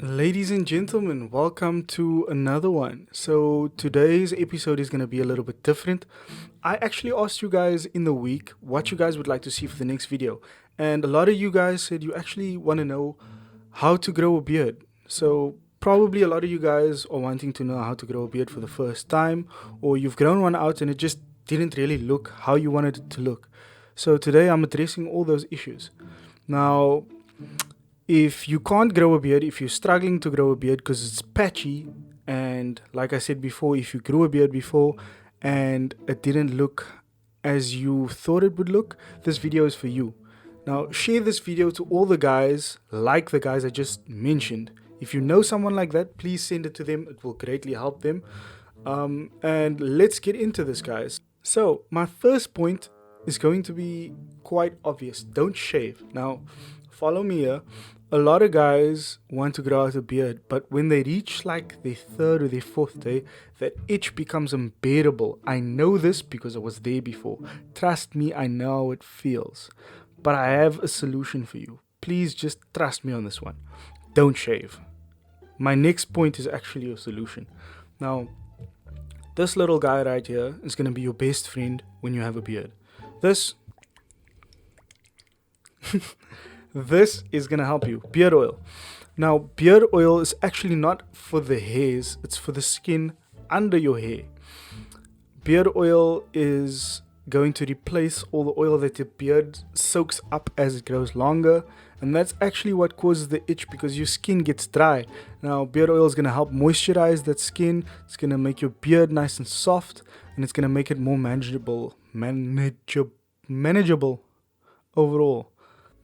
Ladies and gentlemen, welcome to another one. So, today's episode is going to be a little bit different. I actually asked you guys in the week what you guys would like to see for the next video, and a lot of you guys said you actually want to know how to grow a beard. So, probably a lot of you guys are wanting to know how to grow a beard for the first time, or you've grown one out and it just didn't really look how you wanted it to look. So, today I'm addressing all those issues. Now, if you can't grow a beard, if you're struggling to grow a beard because it's patchy, and like I said before, if you grew a beard before and it didn't look as you thought it would look, this video is for you. Now, share this video to all the guys, like the guys I just mentioned. If you know someone like that, please send it to them. It will greatly help them. And let's get into this, guys. So, my first point is going to be quite obvious. Don't shave. Now, follow me here. A lot of guys want to grow out a beard, but when they reach like their third or their fourth day, that itch becomes unbearable. I know this because I was there before. Trust me, I know how it feels. But I have a solution for you. Please just trust me on this one. Don't shave. My next point is actually a solution. Now, this little guy right here is going to be your best friend when you have a beard. This is going to help you. Beard oil. Now, beard oil is actually not for the hairs, it's for the skin under your hair. Beard oil is going to replace all the oil that your beard soaks up as it grows longer, and that's actually what causes the itch because your skin gets dry. Now, beard oil is going to help moisturize that skin. It's going to make your beard nice and soft, and it's going to make it more manageable overall.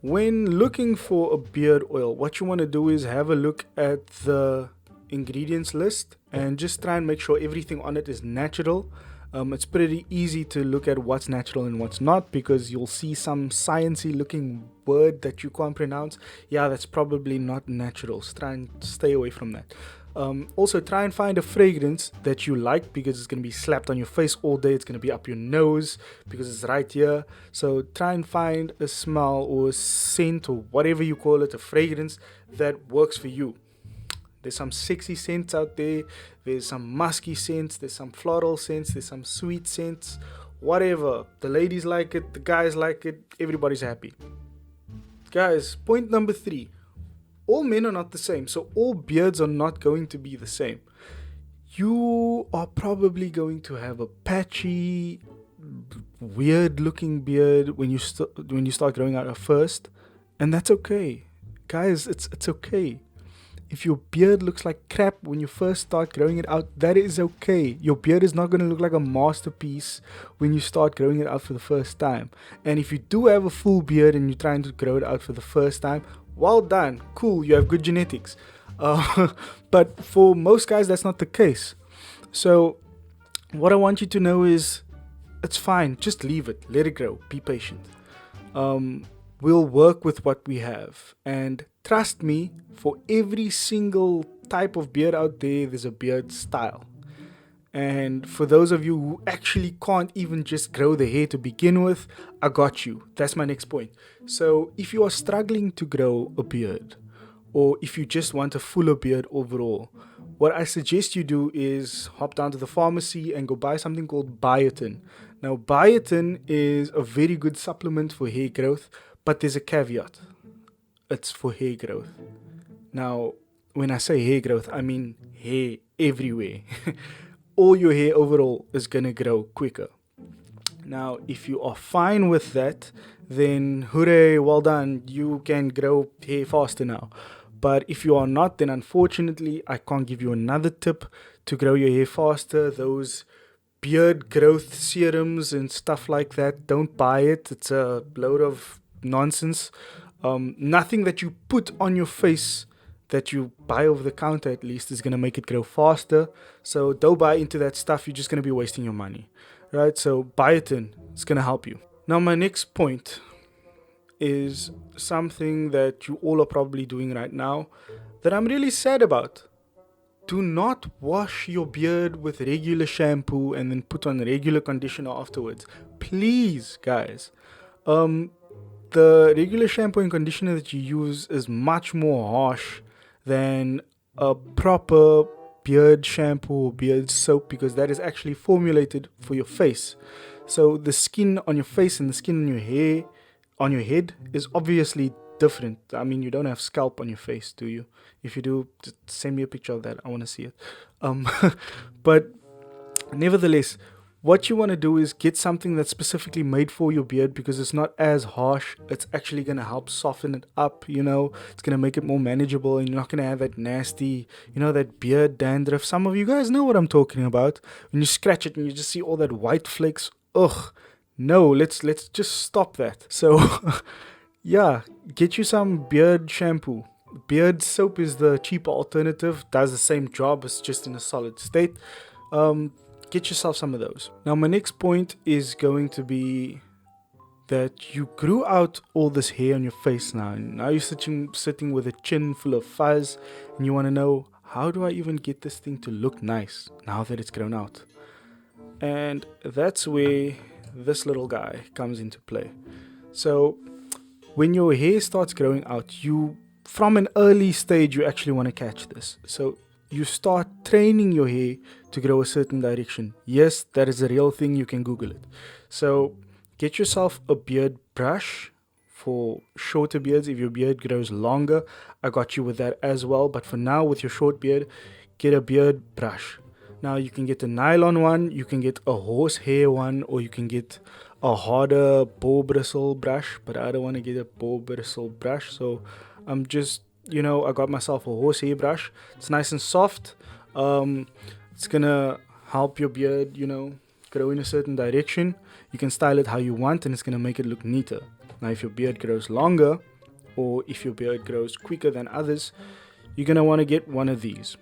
When looking for a beard oil, what you want to do is have a look at the ingredients list and just try and make sure everything on it is natural. It's pretty easy to look at what's natural and what's not because you'll see some sciencey looking word that you can't pronounce. Yeah, that's probably not natural. So try and stay away from that. Also, try and find a fragrance that you like because it's going to be slapped on your face all day. It's going to be up your nose because it's right here. So try and find a smell or a scent or whatever you call it, a fragrance that works for you. There's some sexy scents out there. There's some musky scents. There's some floral scents. There's some sweet scents. Whatever. The ladies like it. The guys like it. Everybody's happy. Guys, point number 3. All men are not the same, so all beards are not going to be the same. You are probably going to have a patchy, weird-looking beard when you start growing out at first, and that's okay, guys. It's okay. If your beard looks like crap when you first start growing it out, that is okay. Your beard is not going to look like a masterpiece when you start growing it out for the first time. And if you do have a full beard and you're trying to grow it out for the first time, well done, cool, you have good genetics. But for most guys, that's not the case. So what I want you to know is it's fine. Just leave it. Let it grow. Be patient. We'll work with what we have. And trust me, for every single type of beard out there, there's a beard style. And for those of you who actually can't even just grow the hair to begin with, I got you. That's my next point. So if you are struggling to grow a beard, or if you just want a fuller beard overall, what I suggest you do is hop down to the pharmacy and go buy something called biotin. Now, biotin is a very good supplement for hair growth, but there's a caveat. It's for hair growth. Now, when I say hair growth, I mean hair everywhere. All your hair overall is going to grow quicker. Now, if you are fine with that, then hooray, well done, you can grow hair faster now. But if you are not, then unfortunately, I can't give you another tip to grow your hair faster. Those beard growth serums and stuff like that, don't buy it. It's a load of nonsense. Nothing that you put on your face that you buy over the counter at least is going to make it grow faster. So don't buy into that stuff. You're just going to be wasting your money, right? So biotin is going to help you. Now, my next point is something that you all are probably doing right now that I'm really sad about. Do not wash your beard with regular shampoo and then put on regular conditioner afterwards. Please, guys. The regular shampoo and conditioner that you use is much more harsh than a proper beard shampoo or beard soap, because that is actually formulated for your face. So the skin on your face and the skin on your hair, on your head, is obviously different. I mean, you don't have scalp on your face, do you? If you do, just send me a picture of that. I want to see it. Um, but nevertheless, what you want to do is get something that's specifically made for your beard, because it's not as harsh. It's actually going to help soften it up, It's going to make it more manageable, and you're not going to have that nasty, that beard dandruff. Some of you guys know what I'm talking about. When you scratch it and you just see all that white flakes. Ugh. No, let's just stop that. So, yeah, get you some beard shampoo. Beard soap is the cheaper alternative, does the same job, it's just in a solid state. Get yourself some of those. Now, my next point is going to be that you grew out all this hair on your face now. And now you're sitting with a chin full of fuzz, and you want to know, how do I even get this thing to look nice now that it's grown out? And that's where this little guy comes into play. So when your hair starts growing out, from an early stage, you actually want to catch this. So you start training your hair to grow a certain direction. Yes, that is a real thing. You can Google it. So get yourself a beard brush for shorter beards. If your beard grows longer, I got you with that as well. But for now, with your short beard, get a beard brush. Now you can get a nylon one, you can get a horsehair one, or you can get a harder boar bristle brush. But I don't want to get a boar bristle brush, so I'm just, I got myself a horsehair brush. It's nice and soft. It's gonna help your beard, grow in a certain direction. You can style it how you want, and it's gonna make it look neater. Now, if your beard grows longer, or if your beard grows quicker than others, you're gonna want to get one of these,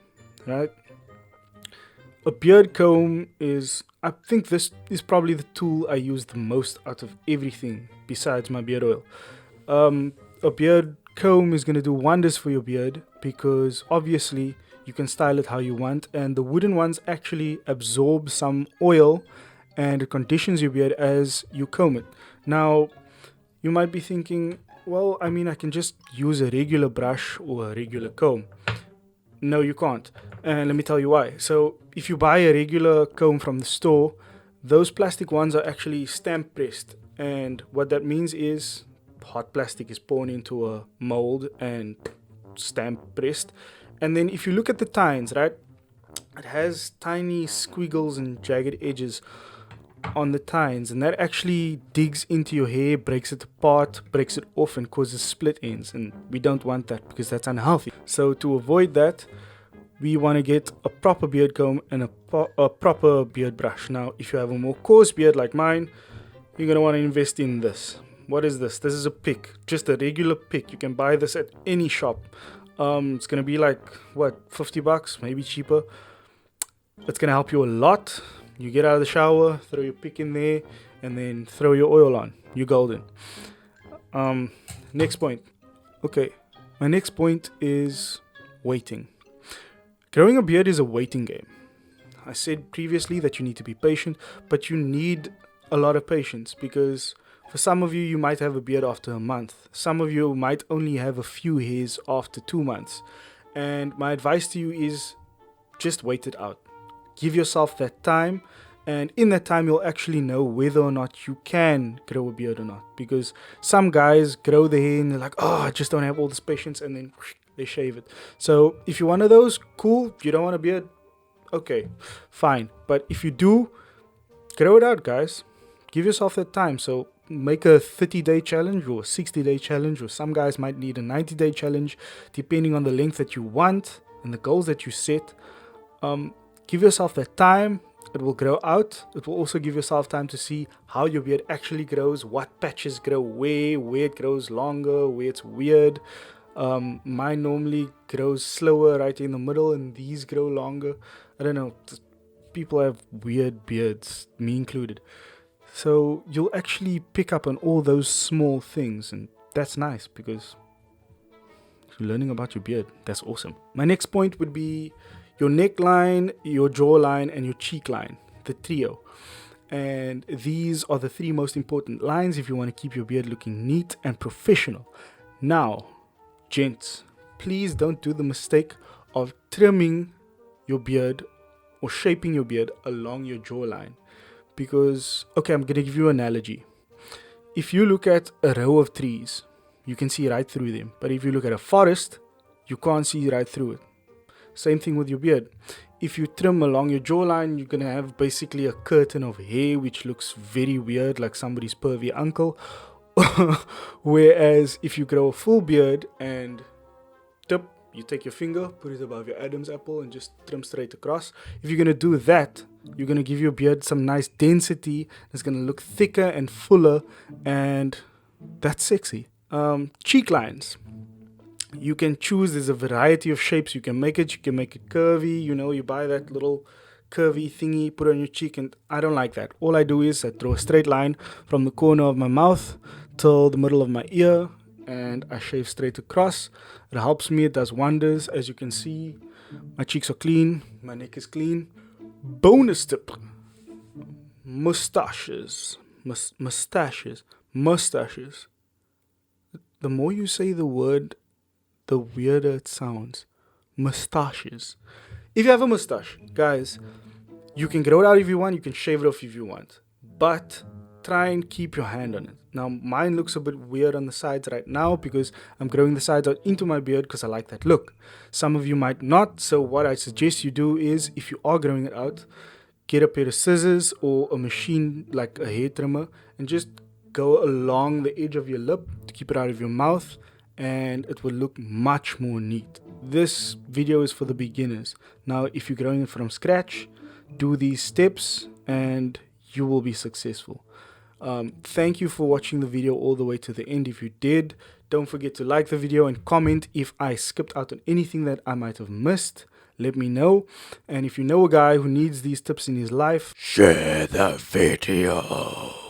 right? A beard comb I think this is probably the tool I use the most out of everything besides my beard oil. A beard comb is going to do wonders for your beard, because obviously you can style it how you want, and the wooden ones actually absorb some oil and it conditions your beard as you comb it. Now, you might be thinking, well, I mean, I can just use a regular brush or a regular comb. No, you can't. And let me tell you why. So if you buy a regular comb from the store, those plastic ones are actually stamp pressed. And what that means is hot plastic is poured into a mold and stamp pressed. And then if you look at the tines, right, it has tiny squiggles and jagged edges on the tines, and that actually digs into your hair, breaks it apart, breaks it off, and causes split ends. And we don't want that, because that's unhealthy. So to avoid that, we want to get a proper beard comb and a proper beard brush. Now, if you have a more coarse beard like mine, you're going to want to invest in this. What is this? This is a pick, just a regular pick. You can buy this at any shop. It's going to be like, $50, maybe cheaper. It's going to help you a lot. You get out of the shower, throw your pick in there, and then throw your oil on. You're golden. Next point. Okay, my next point is waiting. Growing a beard is a waiting game. I said previously that you need to be patient, but you need a lot of patience, because for some of you might have a beard after a month. Some of you might only have a few hairs after 2 months. And my advice to you is just wait it out. Give yourself that time, and in that time you'll actually know whether or not you can grow a beard or not. Because some guys grow the hair and they're like, I just don't have all this patience, and then they shave it. So if you're one of those, cool. If you don't want a beard, okay, fine. But if you do, grow it out, guys. Give yourself that time. So make a 30-day challenge or a 60-day challenge, or some guys might need a 90-day challenge, depending on the length that you want and the goals that you set. Give yourself that time. It will grow out. It will also give yourself time to see how your beard actually grows, what patches grow where it grows longer, where it's weird. Mine normally grows slower right in the middle, and these grow longer. I don't know. People have weird beards, me included. So you'll actually pick up on all those small things, and that's nice because you're learning about your beard. That's awesome. My next point would be your neckline, your jawline, and your cheek line, the trio. And these are the 3 most important lines if you want to keep your beard looking neat and professional. Now, gents, please don't do the mistake of trimming your beard or shaping your beard along your jawline. Because, okay, I'm going to give you an analogy. If you look at a row of trees, you can see right through them. But if you look at a forest, you can't see right through it. Same thing with your beard. If you trim along your jawline, you're going to have basically a curtain of hair, which looks very weird, like somebody's pervy uncle. Whereas if you grow a full beard and tip, you take your finger, put it above your Adam's apple and just trim straight across. If you're going to do that, you're going to give your beard some nice density. It's going to look thicker and fuller, and that's sexy. Cheek lines. You can choose. There's a variety of shapes you can make it. You can make it curvy. You know, you buy that little curvy thingy, put it on your cheek, and I don't like that. All I do is I throw a straight line from the corner of my mouth till the middle of my ear, and I shave straight across. It helps me. It does wonders. As you can see, my cheeks are clean. My neck is clean. Bonus tip. Mustaches. Mustaches. The more you say the word, the weirder it sounds. Mustaches. If you have a mustache, guys, you can grow it out if you want. You can shave it off if you want. But try and keep your hand on it. Now, mine looks a bit weird on the sides right now because I'm growing the sides out into my beard because I like that look. Some of you might not. So what I suggest you do is, if you are growing it out, get a pair of scissors or a machine like a hair trimmer and just go along the edge of your lip to keep it out of your mouth, and it will look much more neat. This video is for the beginners. Now, if you're growing it from scratch, do these steps and you will be successful. Thank you for watching the video all the way to the end. If you did, don't forget to like the video and comment if I skipped out on anything that I might have missed. Let me know. And if you know a guy who needs these tips in his life, share the video.